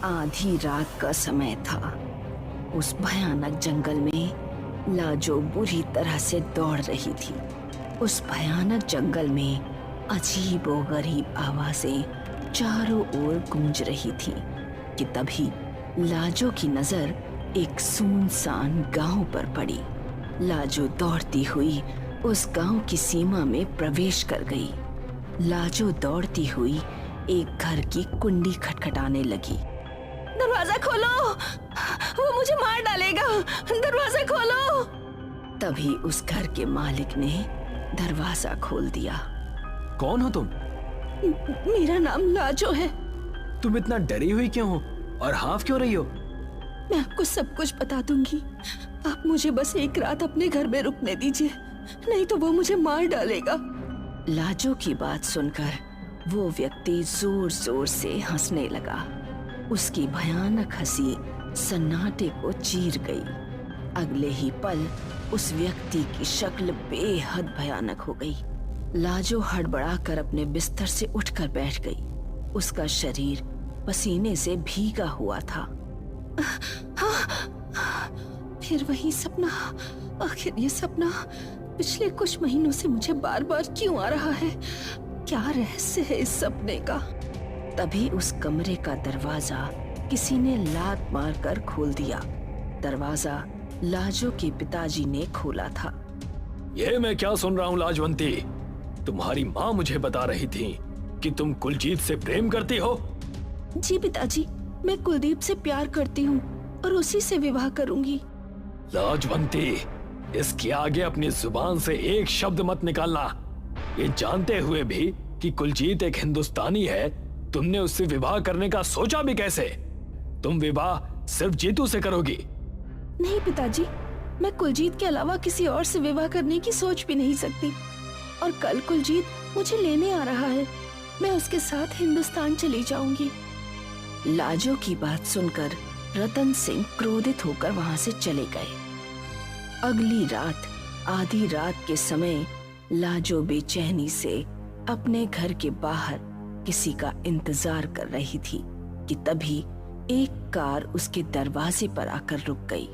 आधी रात का समय था। उस भयानक जंगल में लाजो बुरी तरह से दौड़ रही थी। उस भयानक जंगल में अजीबोगरीब आवाजें चारों ओर गूंज रही थी कि तभी लाजो की नजर एक सुनसान गांव पर पड़ी। लाजो दौड़ती हुई उस गांव की सीमा में प्रवेश कर गई। लाजो दौड़ती हुई एक घर की कुंडी खटखटाने लगी। दरवाजा खोलो, वो मुझे मार डालेगा, दरवाजा खोलो। तभी उस घर के मालिक ने दरवाजा खोल दिया। कौन हो तुम? मेरा नाम लाजो है। तुम इतना डरी हुई क्यों हो और हाफ क्यों रही हो? मैं आपको सब कुछ बता दूंगी, आप मुझे बस एक रात अपने घर में रुकने दीजिए, नहीं तो वो मुझे मार डालेगा। लाजो की बात सुनकर वो व्यक्ति जोर जोर से हंसने लगा। उसकी भयानक हंसी सन्नाटे को चीर गई। अगले ही पल उस व्यक्ति की शक्ल बेहद भयानक हो गई। लाजो हड़बड़ाकर अपने बिस्तर से उठकर बैठ गई। उसका शरीर पसीने से भीगा हुआ था। फिर वही सपना, आखिर ये सपना पिछले कुछ महीनों से मुझे बार बार क्यों आ रहा है? क्या रहस्य है इस सपने का? तभी उस कमरे का दरवाजा किसी ने लात मारकर खोल दिया। दरवाजा लाजो के पिताजी ने खोला था। ये मैं क्या सुन रहा हूँ लाजवंती? तुम्हारी माँ मुझे बता रही थी कि तुम कुलजीत से प्रेम करती हो। जी पिताजी, मैं कुलदीप से प्यार करती हूँ और उसी से विवाह करूंगी। लाजवंती, इसके आगे अपनी जुबान से एक शब्द मत निकालना। ये जानते हुए भी कि कुलजीत एक हिंदुस्तानी है, तुमने उससे विवाह करने का सोचा भी कैसे? तुम विवाह सिर्फ जीतू से करोगी। नहीं पिताजी, मैं कुलजीत के अलावा किसी और से विवाह करने की सोच भी नहीं सकती। और कल कुलजीत मुझे लेने आ रहा है, मैं उसके साथ हिंदुस्तान चली जाऊंगी। लाजो की बात सुनकर रतन सिंह क्रोधित होकर वहां से चले गए। अगली रात आधी रात के समय लाजो बेचैनी से अपने घर के बाहर किसी का इंतजार कर रही थी कि तभी एक कार उसके दरवाजे पर आकर रुक गई।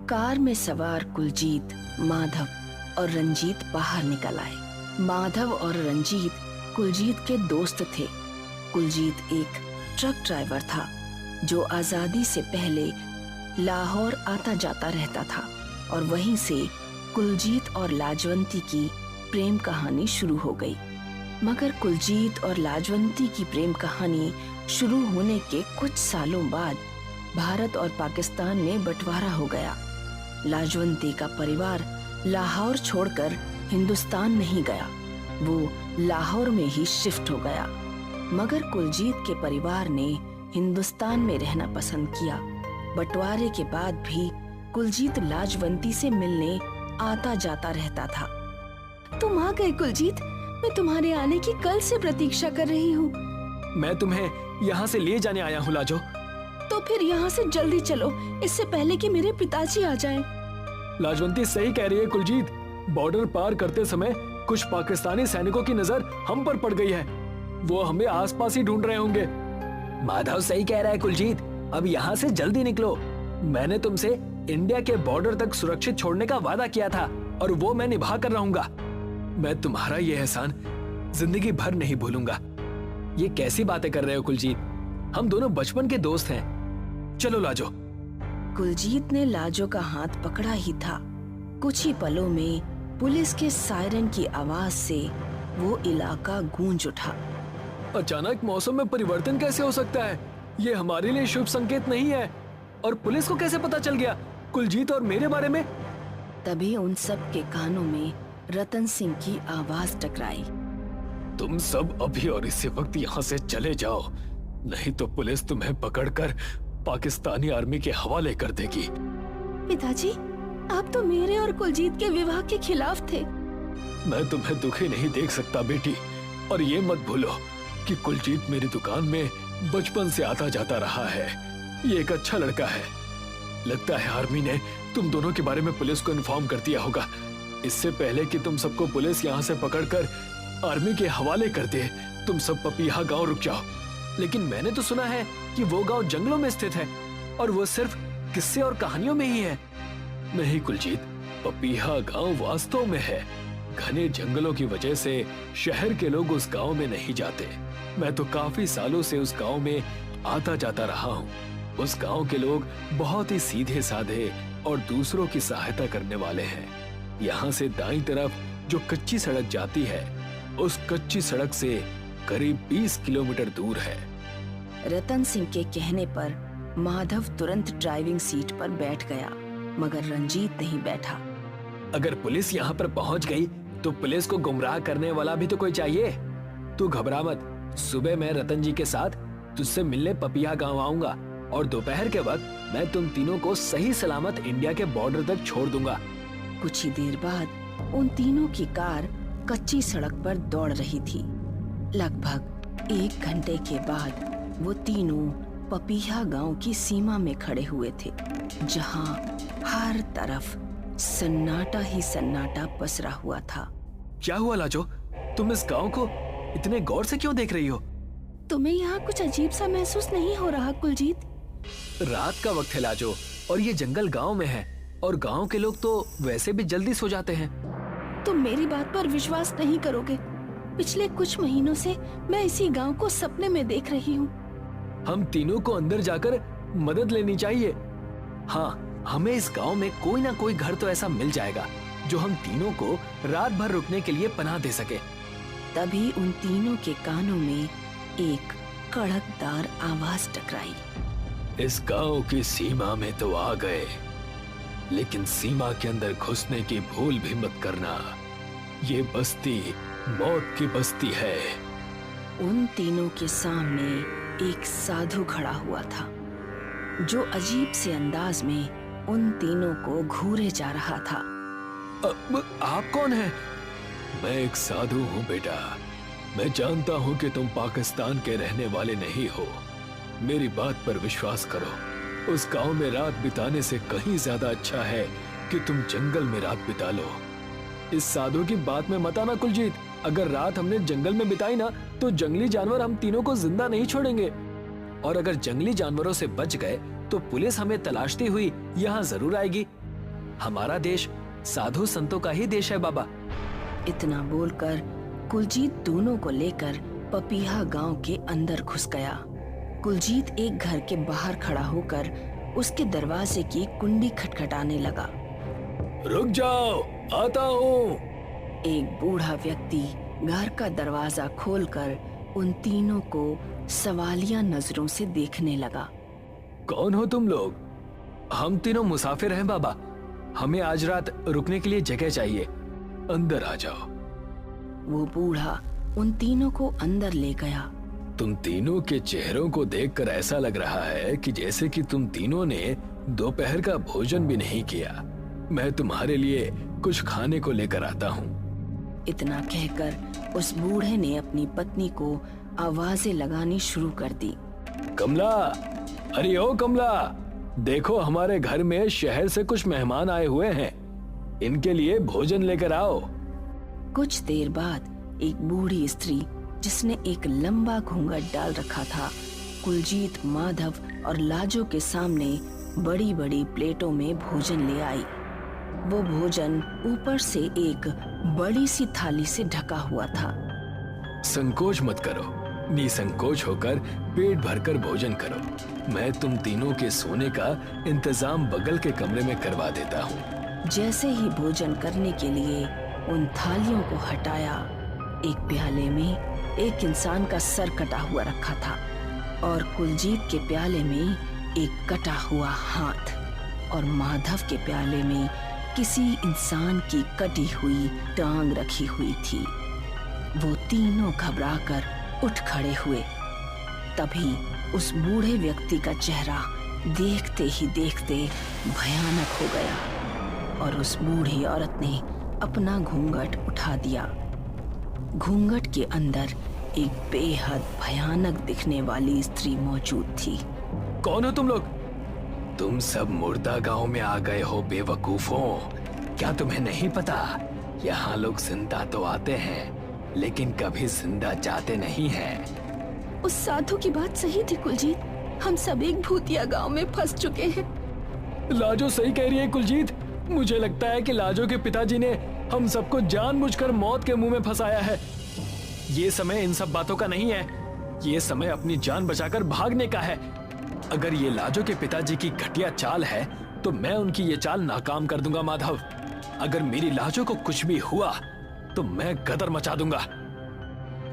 कार में सवार कुलजीत, माधव और रंजीत बाहर निकल आए। माधव और रंजीत कुलजीत के दोस्त थे। कुलजीत एक ट्रक ड्राइवर था जो आजादी से पहले लाहौर आता जाता रहता था और वहीं से कुलजीत और लाजवंती की प्रेम कहानी शुरू हो गई। मगर कुलजीत और लाजवंती की प्रेम कहानी शुरू होने के कुछ सालों बाद भारत और पाकिस्तान में बंटवारा हो गया। लाजवंती का परिवार लाहौर छोड़कर हिंदुस्तान नहीं गया, वो लाहौर में ही शिफ्ट हो गया। मगर कुलजीत के परिवार ने हिंदुस्तान में रहना पसंद किया। बंटवारे के बाद भी कुलजीत लाजवंती से मिलने आता जाता रहता था। तुम आ गए कुलजीत, मैं तुम्हारे आने की कल से प्रतीक्षा कर रही हूँ। मैं तुम्हें यहाँ से ले जाने आया हूँ लाजो। तो फिर यहाँ से जल्दी चलो, इससे पहले कि मेरे पिताजी आ जाएं। लाजवंती सही कह रही है कुलजीत, बॉर्डर पार करते समय कुछ पाकिस्तानी सैनिकों की नजर हम पर पड़ गई है, वो हमें आसपास ही ढूंढ रहे होंगे। माधव सही कह रहा है कुलजीत, अब यहाँ से जल्दी निकलो। मैंने तुमसे इंडिया के बॉर्डर तक सुरक्षित छोड़ने का वादा किया था और वो मैं निभा कर रहूंगा। मैं तुम्हारा ये एहसान जिंदगी भर नहीं भूलूंगा। ये कैसी बातें कर रहे हो कुलजीत, हम दोनों बचपन के दोस्त हैं। चलो लाजो। कुलजीत ने लाजो का हाथ पकड़ा ही था, कुछ ही पलों में पुलिस के सायरन की आवाज से वो इलाका गूंज उठा। अचानक मौसम में परिवर्तन कैसे हो सकता है? ये हमारे लिए शुभ संकेत नहीं है। और पुलिस को कैसे पता चल गया कुलजीत और मेरे बारे में? तभी उन सब के कानों में रतन सिंह की आवाज टकराई। तुम सब अभी और इसी वक्त यहाँ से चले जाओ, नहीं तो पुलिस तुम्हें पकड़कर पाकिस्तानी आर्मी के हवाले कर देगी। पिताजी, आप तो मेरे और कुलजीत के विवाह के खिलाफ थे। मैं तुम्हें दुखी नहीं देख सकता बेटी, और ये मत भूलो कि कुलजीत मेरी दुकान में बचपन से आता जाता रहा है। ये एक अच्छा लड़का है। लगता है आर्मी ने तुम दोनों के बारे में पुलिस को इन्फॉर्म कर दिया होगा। इससे पहले कि तुम सबको पुलिस यहाँ से पकड़कर आर्मी के हवाले कर दे, तुम सब पपीहा गांव रुक जाओ। लेकिन मैंने तो सुना है कि वो गांव जंगलों में स्थित है और वो सिर्फ किस्से और कहानियों में ही है। नहीं कुलजीत, पपीहा गांव वास्तव में है। घने जंगलों की वजह से शहर के लोग उस गांव में नहीं जाते। मैं तो काफी सालों से उस गांव में आता जाता रहा हूँ। उस गांव के लोग बहुत ही सीधे साधे और दूसरों की सहायता करने वाले हैं। यहाँ से दाईं तरफ जो कच्ची सड़क जाती है, उस कच्ची सड़क से करीब 20 किलोमीटर दूर है। रतन सिंह के कहने पर माधव तुरंत ड्राइविंग सीट पर बैठ गया, मगर रंजीत नहीं बैठा। अगर पुलिस यहाँ पर पहुँच गई तो पुलिस को गुमराह करने वाला भी तो कोई चाहिए। तू घबरा मत, सुबह मैं रतन जी के साथ तुझसे मिलने पपिया गांव आऊंगा और दोपहर के वक्त मैं तुम तीनों को सही सलामत इंडिया के बॉर्डर तक छोड़ दूंगा। कुछ ही देर बाद उन तीनों की कार कच्ची सड़क पर दौड़ रही थी। लगभग 1 घंटे के बाद वो तीनों पपीहा गांव की सीमा में खड़े हुए थे, जहां हर तरफ सन्नाटा ही सन्नाटा पसरा हुआ था। क्या हुआ लाजो, तुम इस गांव को इतने गौर से क्यों देख रही हो? तुम्हें यहाँ कुछ अजीब सा महसूस नहीं हो रहा कुलजीत? रात का वक्त है लाजो, और ये जंगल गांव में है, और गांव के लोग तो वैसे भी जल्दी सो जाते हैं। तुम मेरी बात पर विश्वास नहीं करोगे। पिछले कुछ महीनों से मैं इसी गांव को सपने में देख रही हूँ। हम तीनों को अंदर जाकर मदद लेनी चाहिए। हाँ, हमें इस गांव में कोई ना कोई घर तो ऐसा मिल जाएगा जो हम तीनों को रात भर रुकने के लिए पनाह दे सके। तभी उन तीनों के कानों में एक कड़कदार आवाज टकराई। इस गांव की सीमा में तो आ गए, लेकिन सीमा के अंदर घुसने की भूल भी मत करना। ये बस्ती मौत की बस्ती है। उन तीनों के सामने एक साधु खड़ा हुआ था, जो अजीब से अंदाज में उन तीनों को घूरे जा रहा था। आप कौन हैं? मैं एक साधु हूँ बेटा। मैं जानता हूँ कि तुम पाकिस्तान के रहने वाले नहीं हो। मेरी बात पर विश्वास करो। उस गांव में रात बिताने से कहीं ज्यादा अच्छा है कि तुम जंगल में रात बिता लो। इस साधु की बात में मत आना कुलजीत। अगर रात हमने जंगल में बिताई ना, तो जंगली जानवर हम तीनों को जिंदा नहीं छोड़ेंगे। और अगर जंगली जानवरों से बच गए तो पुलिस हमें तलाशती हुई यहाँ जरूर आएगी। हमारा देश साधु संतों का ही देश है बाबा। इतना बोलकर कुलजीत दोनों को लेकर पपीहा गांव के अंदर घुस गया। कुलजीत एक घर के बाहर खड़ा होकर उसके दरवाजे की कुंडी खटखटाने लगा। रुक जाओ, आता हूँ। एक बूढ़ा व्यक्ति घर का दरवाजा खोलकर उन तीनों को सवालिया नजरों से देखने लगा। कौन हो तुम लोग? हम तीनों मुसाफिर हैं बाबा। हमें आज रात रुकने के लिए जगह चाहिए। अंदर आ जाओ। वो बूढ़ा उन तीनों को अंदर ले गया। तुम तीनों के चेहरों को देखकर ऐसा लग रहा है कि जैसे कि तुम तीनों ने दोपहर का भोजन भी नहीं किया। मैं तुम्हारे लिए कुछ खाने को लेकर आता हूँ। इतना कहकर उस बूढ़े ने अपनी पत्नी को आवाजें लगानी शुरू कर दी। कमला, अरे ओ कमला, देखो हमारे घर में शहर से कुछ मेहमान आए हुए हैं। इनके लिए भोजन लेकर आओ। कुछ देर बाद एक बूढ़ी स्त्री, जिसने एक लंबा घूंघट डाल रखा था, कुलजीत, माधव और लाजो के सामने बड़ी बड़ी प्लेटों में भोजन ले आई। वो भोजन ऊपर से एक बड़ी सी थाली से ढका हुआ था। संकोच मत करो, निसंकोच होकर पेट भरकर भोजन करो। मैं तुम तीनों के सोने का इंतजाम बगल के कमरे में करवा देता हूँ। जैसे ही भोजन करने के लिए उन थालियों को हटाया, एक प्याले में एक इंसान का सर कटा हुआ रखा था और कुलजीत के प्याले में एक कटा हुआ हाथ और माधव के प्याले में किसी इंसान की कटी हुई टांग रखी हुई थी। वो तीनों घबराकर उठ खड़े हुए। तभी उस बूढ़े व्यक्ति का चेहरा देखते ही देखते भयानक हो गया और उस बूढ़ी औरत ने अपना घूंघट उठा दिया। घूंघट के अंदर एक बेहद भयानक दिखने वाली स्त्री मौजूद थी। कौन हो तुम लोग? तुम सब मुर्दा गांव में आ गए हो बेवकूफों। क्या तुम्हें नहीं पता, यहाँ लोग जिंदा तो आते हैं लेकिन कभी जिंदा जाते नहीं हैं। उस साधु की बात सही थी कुलजीत। हम सब एक भूतिया गांव में फंस चुके हैं। लाजो सही कह रही है कुलजीत। मुझे लगता है कि लाजो के पिताजी ने हम सबको जानबूझकर मौत के मुंह में फंसाया है। ये समय इन सब बातों का नहीं है, ये समय अपनी जान बचाकर भागने का है। अगर ये लाजो के पिताजी की घटिया चाल है तो मैं उनकी ये चाल नाकाम कर दूंगा माधव। अगर मेरी लाजो को कुछ भी हुआ तो मैं गदर मचा दूंगा।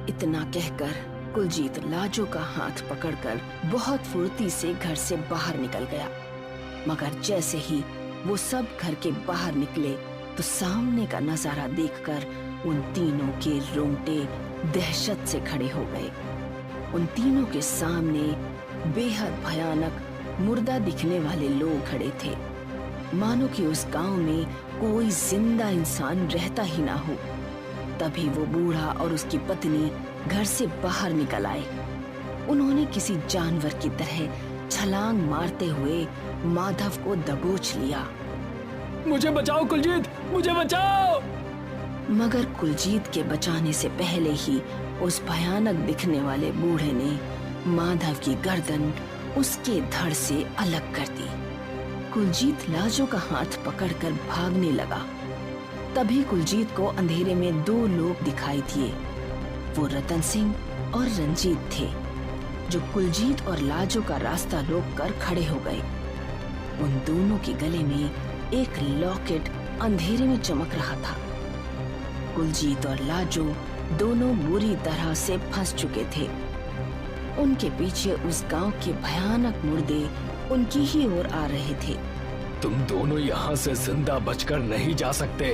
इतना कहकर कुलजीत लाजो का हाथ पकड़कर बहुत फुर्ती से घर से बाहर निकल गया। मगर जैसे ही वो सब घर के बाहर निकले तो सामने का नजारा देखकर उन तीनों के रोंगटे दहशत से खड़े हो गए। उन तीनों के सामने बेहद भयानक मुर्दा दिखने वाले लोग खड़े थे, मानो कि उस गांव में कोई जिंदा इंसान रहता ही ना हो। तभी वो बूढ़ा और उसकी पत्नी घर से बाहर निकल आए। उन्होंने किसी जानवर की तरह छलांग मारते हुए माधव को दबोच लिया। मुझे बचाओ कुलजीत, मुझे बचाओ। मगर कुलजीत के बचाने से पहले ही उस भयानक दिखने वाले बूढ़े ने माधव की गर्दन उसके धड़ से अलग कर दी। कुलजीत लाजो का हाथ पकड़कर भागने लगा। तभी कुलजीत को अंधेरे में दो लोग दिखाई दिए। वो रतन सिंह और रंजीत थे, जो कुलजीत और लाजो का रास्ता रोककर खड़े हो गए। उन दोनों के गले में एक लॉकेट अंधेरे में चमक रहा था। कुलजीत और लाजो दोनों बुरी तरह से फंस चुके थे। उनके पीछे उस गांव के भयानक मुर्दे उनकी ही ओर आ रहे थे। तुम दोनों यहाँ से जिंदा बचकर नहीं जा सकते।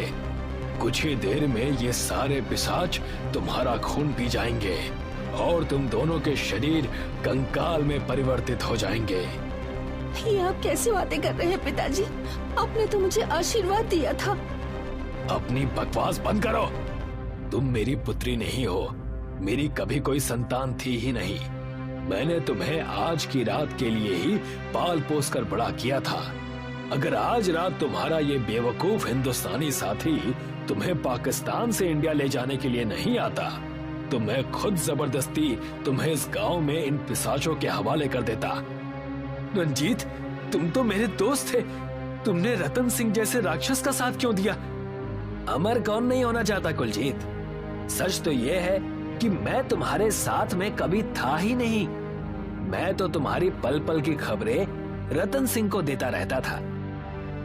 कुछ ही देर में ये सारे पिशाच तुम्हारा खून पी जाएंगे और तुम दोनों के शरीर कंकाल में परिवर्तित हो जाएंगे। ये आप कैसे बातें कर रहे हैं पिताजी? आपने तो मुझे आशीर्वाद दिया था। अपनी बकवास बंद करो। तुम मेरी पुत्री नहीं हो, मेरी कभी कोई संतान थी ही नहीं। मैंने तुम्हें आज की रात के लिए ही पाल पोस कर बड़ा किया था। अगर आज रात तुम्हारा ये बेवकूफ हिंदुस्तानी साथी तुम्हें पाकिस्तान से इंडिया ले जाने के लिए नहीं आता तो मैं खुद जबरदस्ती तुम्हें इस गांव में इन पिशाचों के हवाले कर देता। रंजीत, तुम तो मेरे दोस्त थे, तुमने रतन सिंह जैसे राक्षस का साथ क्यों दिया? अमर कौन नहीं होना चाहता कुलजीत? सच तो ये है कि मैं तुम्हारे साथ में कभी था ही नहीं। मैं तो तुम्हारी पल पल की खबरें रतन सिंह को देता रहता था।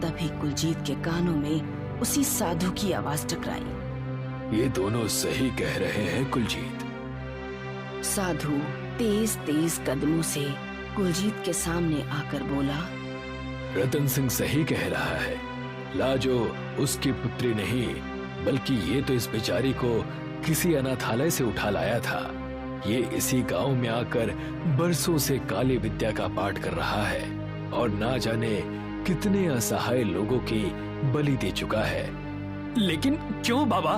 तभी कुलजीत के कानों में उसी साधु की आवाज टकराई। ये दोनों सही कह रहे हैं कुलजीत। साधु तेज तेज कदमों से कुलजीत के सामने आकर बोला, रतन सिंह सही कह रहा है। लाजो उसकी पुत्री नहीं, बल्कि ये तो इस बेचारी को किसी अनाथालय से उठा लाया था। ये इसी गांव में आकर बरसों से काली विद्या का पाठ कर रहा है और ना जाने कितने असहाय लोगों की बलि दे चुका है। लेकिन क्यों बाबा?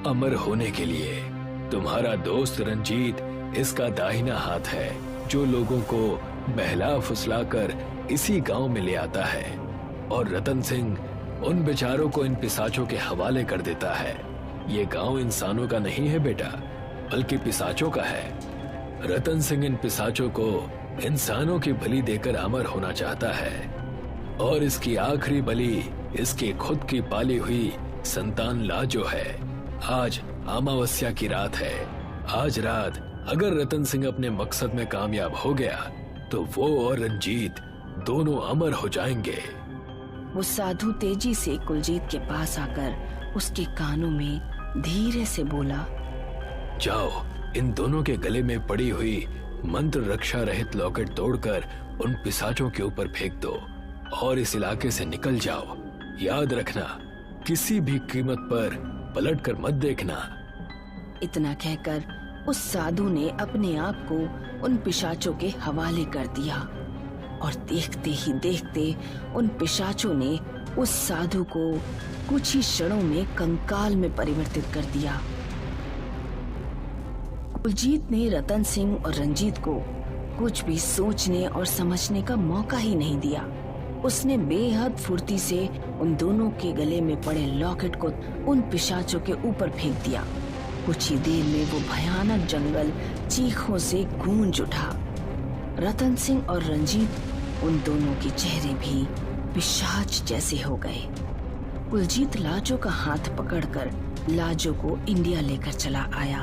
अमर होने के लिए। तुम्हारा दोस्त रंजीत इसका दाहिना हाथ है, जो लोगों को बहला फुसलाकर इसी गांव में ले आता है, और रतन सिंह उन बेचारों को इन पिशाचों के हवाले कर देता है। ये गांव इंसानों का नहीं है बेटा, बल्कि पिशाचों का है। रतन सिंह इन पिशाचों को इंसानों की बलि देकर अमर होना चाहता है, और इसकी आखिरी बलि इसकी खुद की पाली हुई संतान लाजो है। आज अमावस्या की रात है। आज रात अगर रतन सिंह अपने मकसद में कामयाब हो गया तो वो और रंजीत दोनों अमर हो जाएंगे। वो साधु तेजी से कुलजीत के पास आकर उसके कानों में धीरे से बोला, जाओ, इन दोनों के गले में पड़ी हुई मंत्र रक्षा रहित लॉकेट तोड़कर उन पिशाचों के ऊपर फेंक दो और इस इलाके से निकल जाओ। याद रखना, किसी भी कीमत पर पलट कर मत देखना। इतना कहकर उस साधु ने अपने आप को उन पिशाचों के हवाले कर दिया, और देखते ही देखते उन पिशाचों ने उस साधु को कुछ ही क्षणों में कंकाल में परिवर्तित कर दिया। कुलजीत ने रतन सिंह और रंजीत को कुछ भी सोचने और समझने का मौका ही नहीं दिया। उसने बेहद फुर्ती से उन दोनों के गले में पड़े लॉकेट को उन पिशाचों के ऊपर फेंक दिया। कुछ ही देर में वो भयानक जंगल चीखों से गूंज उठा। रतन सिंह और रंजीत, उन दोनों के चेहरे भी पिशाच जैसे हो गए। कुलजीत लाजो का हाथ पकड़कर लाजो को इंडिया लेकर चला आया